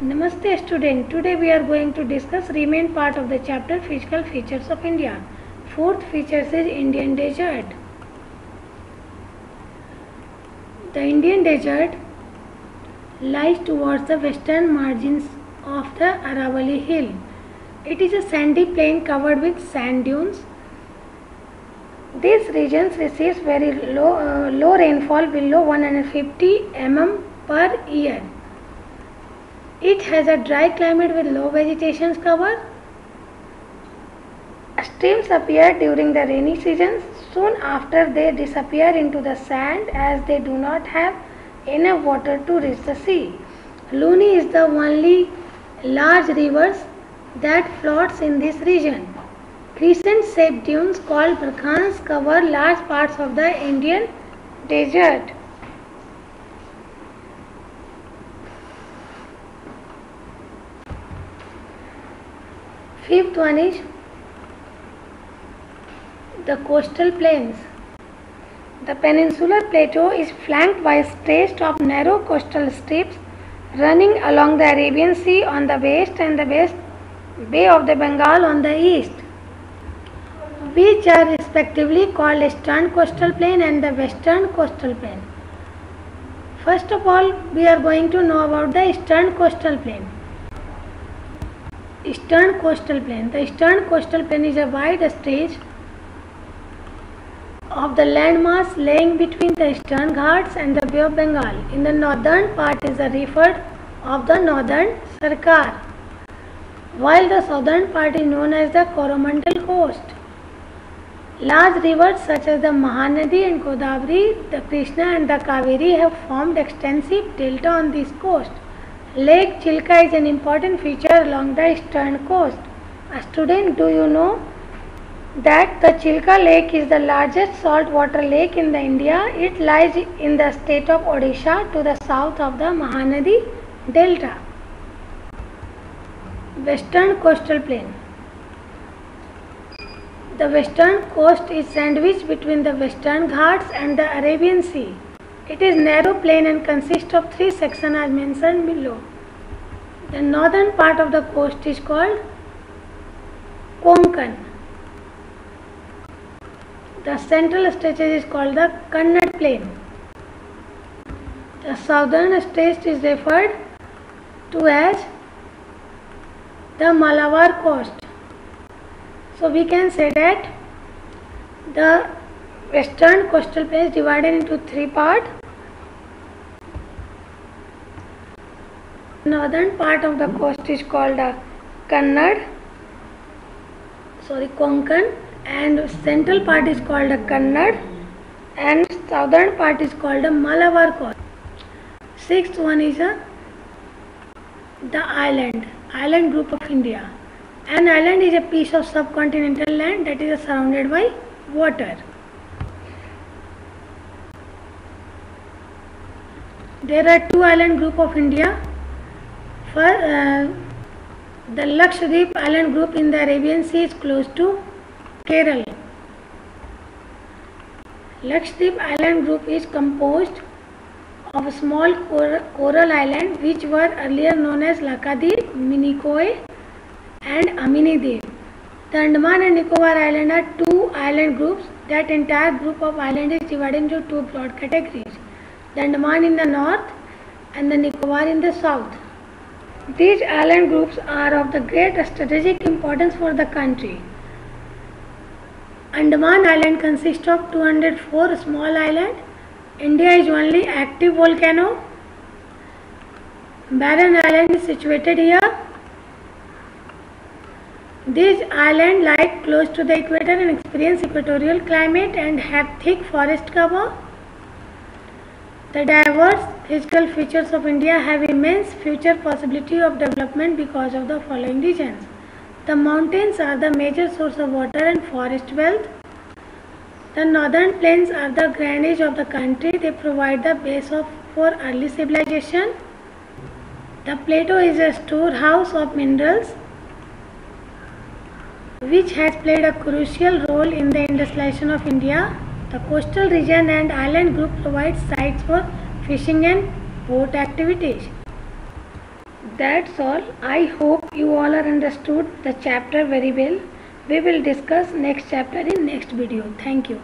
Namaste student. Today we are going to discuss remain part of the chapter Physical Features of India. Fourth feature is Indian Desert. The Indian Desert lies towards the western margins of the Aravalli Hill. It is a sandy plain covered with sand dunes. This region receives very low rainfall below 150 mm per year. It has a dry climate with low vegetation cover. Streams appear during the rainy season. Soon after they disappear into the sand as they do not have enough water to reach the sea. Luni is the only large river that floats in this region. Crescent-shaped dunes called barkhans cover large parts of the Indian desert. Fifth one is the coastal plains. The peninsular plateau is flanked by a stretch of narrow coastal strips running along the Arabian Sea on the west and the West Bay of the Bengal on the east, which are respectively called Eastern Coastal Plain and the Western Coastal Plain. First of all, we are going to know about the Eastern Coastal Plain. Eastern Coastal Plain. The Eastern Coastal Plain is a wide stretch of the landmass lying between the Eastern Ghats and the Bay of Bengal. In the northern part is the referred of the Northern Sarkar, while the southern part is known as the Coromandel Coast. Large rivers such as the Mahanadi and Godavari, the Krishna and the Kaveri have formed extensive delta on this coast. Lake Chilka is an important feature along the eastern coast. Student, do you know that the Chilka Lake is the largest saltwater lake in the India? It lies in the state of Odisha to the south of the Mahanadi Delta. Western Coastal Plain. The western coast is sandwiched between the Western Ghats and the Arabian Sea. It is narrow plain and consists of three sections as mentioned below. The northern part of the coast is called Konkan. The central stretch is called the Kannad Plain. The southern stretch is referred to as the Malabar coast. So we can say that the western coastal plain is divided into three parts. Northern part of the coast is called the Konkan, and central part is called the Kannad, and southern part is called the Malabar coast. Sixth one is the island group of India. An island is a piece of subcontinental land that is surrounded by water. There are two island group of India. The Lakshadweep island group in the Arabian Sea is close to Kerala. Lakshadweep island group is composed of a small coral island which were earlier known as Lakadweep, Minikoy and Amini. The Andaman and Nicobar Island are two island groups. That entire group of islands is divided into two broad categories: the Andaman in the north and the Nicobar in the south. These island groups are of the great strategic importance for the country. Andaman Island consists of 204 small islands. India is only active volcano. Barren Island is situated here. These islands lie close to the equator and experience equatorial climate and have thick forest cover. The diverse physical features of India have immense future possibility of development because of the following reasons. The mountains are the major source of water and forest wealth. The northern plains are the grand age of the country. They provide the base for early civilization. The plateau is a storehouse of minerals which has played a crucial role in the industrialization of India. The coastal region and island group provide sites for fishing and port activities. that's all. I hope you all are understood the chapter very well. We will discuss next chapter in next video. Thank you.